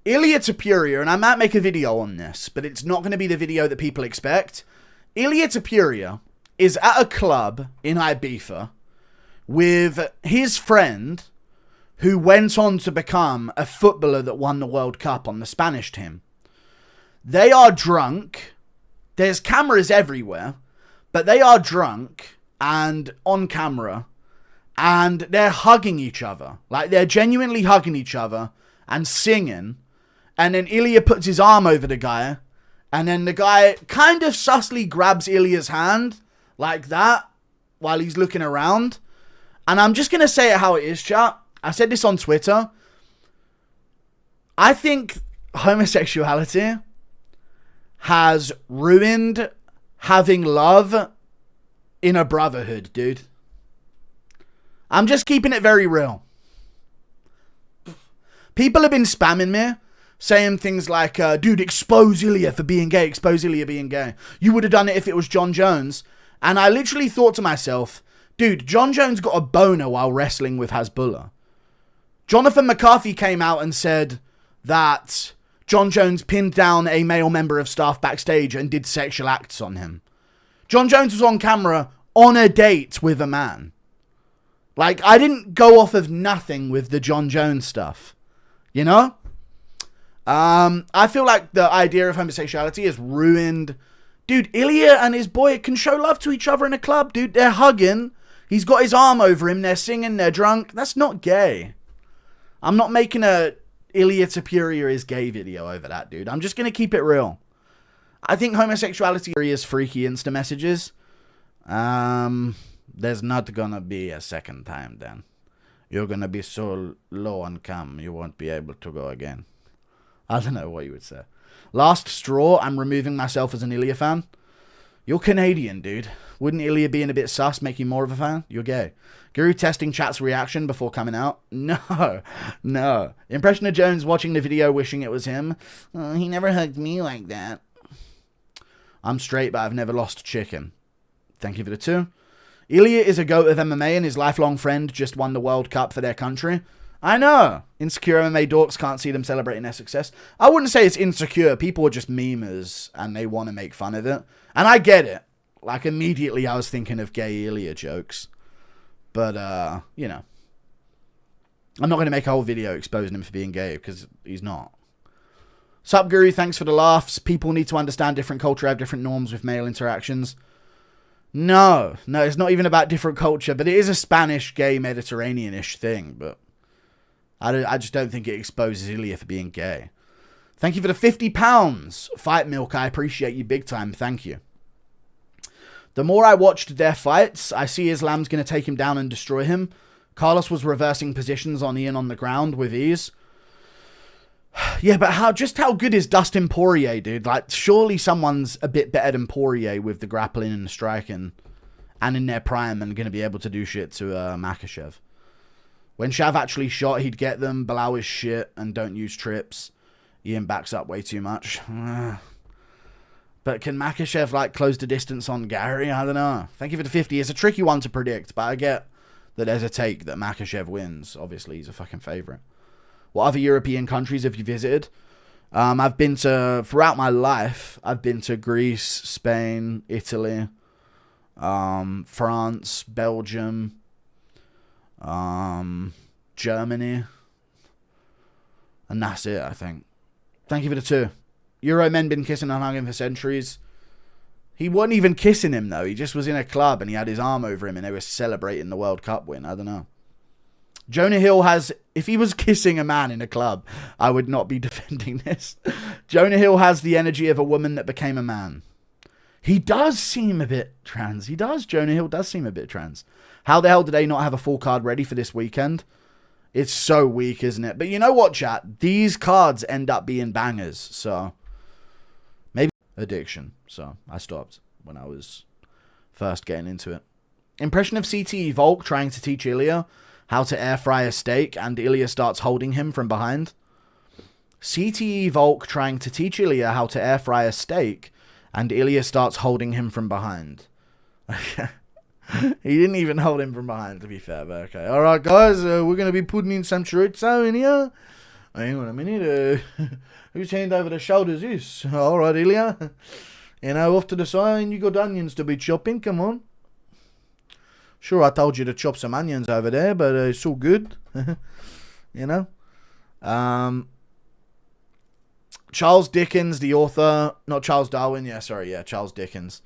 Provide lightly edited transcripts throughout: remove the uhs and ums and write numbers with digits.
Ilia Topuria, and I might make a video on this, but it's not going to be the video that people expect. Ilia Topuria is at a club in Ibiza with his friend who went on to become a footballer that won the World Cup on the Spanish team. They are drunk. There's cameras everywhere, but they are drunk and on camera, and they're hugging each other. Like, they're genuinely hugging each other and singing. And then Ilia puts his arm over the guy, and then the guy kind of sussly grabs Ilia's hand like that while he's looking around. And I'm just going to say it how it is, chat. I said this on Twitter. I think homosexuality has ruined having love in a brotherhood, dude. I'm just keeping it very real. People have been spamming me, saying things like, dude, expose Ilia for being gay, expose Ilia being gay. You would have done it if it was John Jones. And I literally thought to myself, dude, John Jones got a boner while wrestling with Hasbullah. Jonathan McCarthy came out and said that John Jones pinned down a male member of staff backstage and did sexual acts on him. John Jones was on camera on a date with a man. Like, I didn't go off of nothing with the John Jones stuff. You know? I feel like the idea of homosexuality has ruined... Dude, Ilia and his boy can show love to each other in a club, dude. They're hugging. He's got his arm over him. They're singing. They're drunk. That's not gay. I'm not making a Ilia Topuria is gay video over that, dude. I'm just going to keep it real. I think homosexuality is freaky Insta messages. There's not going to be a second time then. You're going to be so low on cam, you won't be able to go again. I don't know what you would say. Last straw, I'm removing myself as an Ilia fan. You're Canadian, dude. Wouldn't Ilia being a bit sus make you more of a fan? You're gay. Guru testing chat's reaction before coming out? No. No. Impression of Jones watching the video wishing it was him. Oh, he never hugged me like that. I'm straight, but I've never lost chicken. Thank you for the 2. Ilia is a goat of MMA and his lifelong friend just won the World Cup for their country. I know. Insecure MMA dorks can't see them celebrating their success. I wouldn't say it's insecure. People are just memers and they want to make fun of it. And I get it. Like, immediately I was thinking of gay Ilia jokes. But, you know. I'm not going to make a whole video exposing him for being gay because he's not. Sup, Guru, thanks for the laughs. People need to understand different culture, have different norms with male interactions. No, it's not even about different culture, but it is a Spanish, gay, Mediterranean-ish thing, but I just don't think it exposes Ilia for being gay. Thank you for the £50. Fight Milk, I appreciate you big time, thank you. The more I watched their fights, I see Islam's going to take him down and destroy him. Carlos was reversing positions on Ian on the ground with ease. Yeah, but how good is Dustin Poirier, dude? Like, surely someone's a bit better than Poirier with the grappling and the striking and in their prime and going to be able to do shit to Makhachev. When Shav actually shot, he'd get them. Bilal is shit and don't use trips. Ian backs up way too much. But can Makhachev, like, close the distance on Gary? I don't know. Thank you for the 50. It's a tricky one to predict, but I get that there's a take that Makhachev wins. Obviously, he's a fucking favourite. What other European countries have you visited? I've been to, throughout my life, I've been to Greece, Spain, Italy, France, Belgium, Germany, and that's it, I think. Thank you for the 2. Euro men been kissing and hugging for centuries. He wasn't even kissing him, though. He just was in a club and he had his arm over him and they were celebrating the World Cup win. I don't know. Jonah Hill has... If he was kissing a man in a club, I would not be defending this. Jonah Hill has the energy of a woman that became a man. He does seem a bit trans. He does. Jonah Hill does seem a bit trans. How the hell do they not have a full card ready for this weekend? It's so weak, isn't it? But you know what, chat? These cards end up being bangers. So, maybe addiction. So, I stopped when I was first getting into it. Impression of CTE Volk trying to teach Ilia how to air fry a steak, and Ilia starts holding him from behind. CTE Volk trying to teach Ilia how to air fry a steak, and Ilia starts holding him from behind. He didn't even hold him from behind, to be fair, but okay. Alright, guys, we're going to be putting in some chorizo in here. Hang on a minute. Whose hand over the shoulders is? All right, Ilia. You know, off to the side, you got onions to be chopping. Come on. Sure, I told you to chop some onions over there, but it's all good. You know? Charles Dickens, the author. Not Charles Darwin. Yeah, sorry. Yeah, Charles Dickens.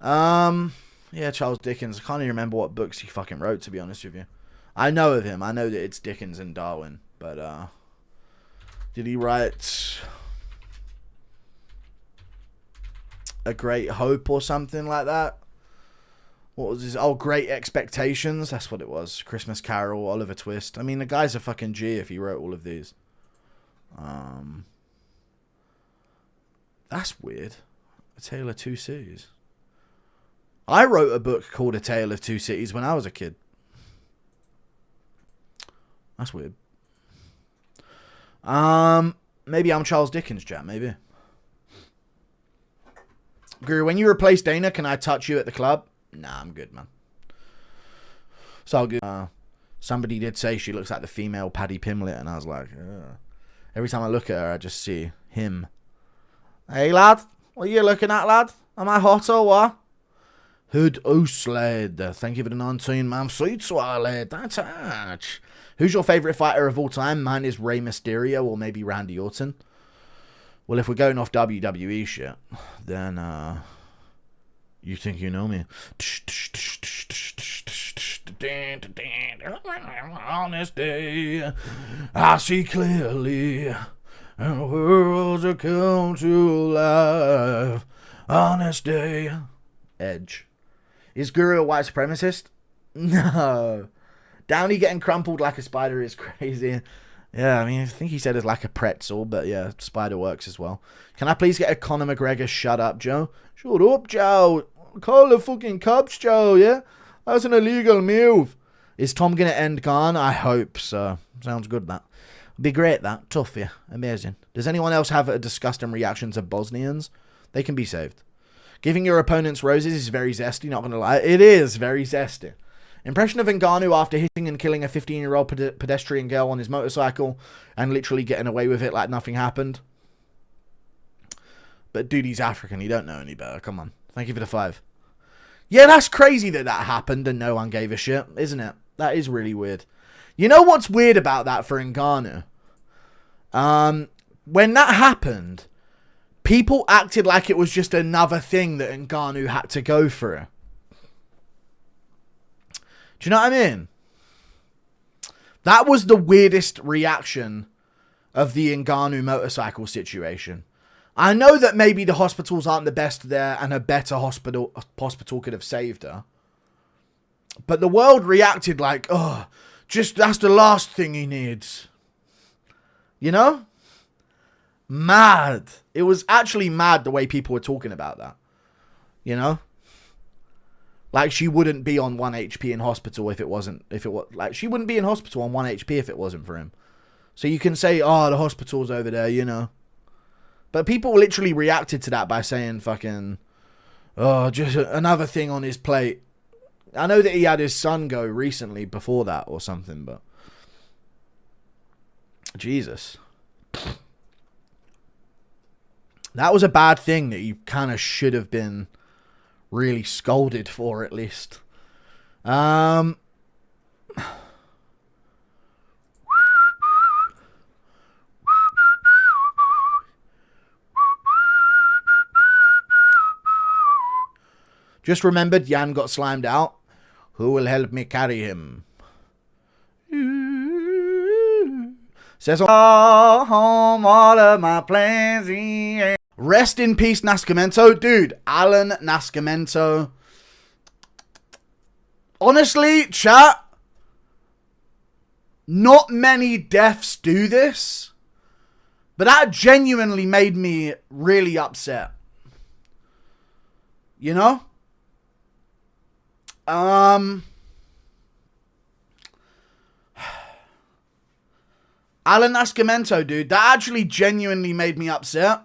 Yeah, Charles Dickens. I can't even remember what books he fucking wrote, to be honest with you. I know of him. I know that it's Dickens and Darwin. But, did he write A Great Hope or something like that? What was his... Oh, Great Expectations. That's what it was. Christmas Carol, Oliver Twist. I mean, the guy's a fucking G if he wrote all of these. That's weird. A Tale of Two Cities. I wrote a book called A Tale of Two Cities when I was a kid. That's weird. Maybe I'm Charles Dickens, chat. Maybe. Guru, when you replace Dana, can I touch you at the club? Nah, I'm good, man. It's all good. Somebody did say she looks like the female Paddy Pimlet, and I was like, ugh. Every time I look at her, I just see him. Hey, lad. What are you looking at, lad? Am I hot or what? Hood Osled. Thank you for the 19-month sweet swallow. That's much. Who's your favourite fighter of all time? Mine is Rey Mysterio or maybe Randy Orton. Well, if we're going off WWE shit, then, you think you know me. On this day, I see clearly, and the worlds are come to life. On this day. Edge. Is Guru a white supremacist? No. Downey getting crumpled like a spider is crazy. Yeah, I mean, I think he said it's like a pretzel, but yeah, spider works as well. Can I please get a Conor McGregor shut up, Joe? Shut up, Joe. Call the fucking cops, Joe, yeah? That's an illegal move. Is Tom going to end Gone? I hope so. Sounds good, that. Be great, that. Tough, yeah. Amazing. Does anyone else have a disgusting reaction to Bosnians? They can be saved. Giving your opponents roses is very zesty, not going to lie. It is very zesty. Impression of Ngannou after hitting and killing a 15-year-old pedestrian girl on his motorcycle and literally getting away with it like nothing happened. But dude, he's African. He don't know any better. Come on. Thank you for the 5. Yeah, that's crazy that happened and no one gave a shit, isn't it? That is really weird. You know what's weird about that for Ngannou? When that happened, people acted like it was just another thing that Ngannou had to go through. Do you know what I mean? That was the weirdest reaction of the Ngannou motorcycle situation. I know that maybe the hospitals aren't the best there and a better hospital could have saved her. But the world reacted like, oh, just that's the last thing he needs. You know? Mad. It was actually mad the way people were talking about that. You know? Like, she wouldn't be on 1 HP in hospital if it was, like, she wouldn't be in hospital on 1 HP if it wasn't for him. So you can say, oh, the hospital's over there, you know. But people literally reacted to that by saying fucking, oh, just another thing on his plate. I know that he had his son go recently before that or something, but Jesus. That was a bad thing that you kind of should have been really scolded for, at least. Just remembered Jan got slimed out. Who will help me carry him? Says home all of my plans. Rest in peace, Nascimento. Dude, Alan Nascimento. Honestly, chat, not many deaths do this, but that genuinely made me really upset. You know? Alan Nascimento, dude, that actually genuinely made me upset.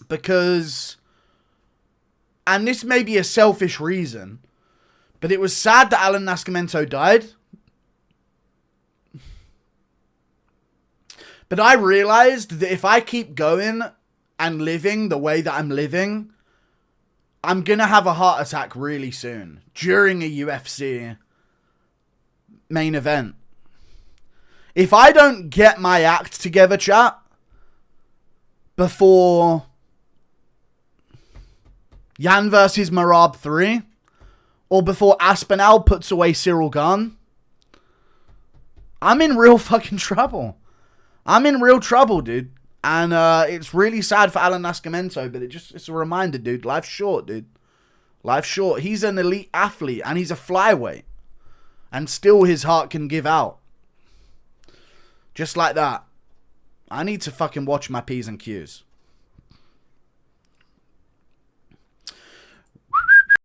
Because, and this may be a selfish reason, but it was sad that Alan Nascimento died. But I realized that if I keep going and living the way that I'm living, I'm going to have a heart attack really soon during a UFC main event. If I don't get my act together, chat, before Yan versus Marab 3, or before Aspinall puts away Cyril Gane, I'm in real fucking trouble. I'm in real trouble, dude. And it's really sad for Alan Nascimento, but it's a reminder, dude. Life's short, dude. Life's short. He's an elite athlete, and he's a flyweight. And still his heart can give out. Just like that. I need to fucking watch my P's and Q's.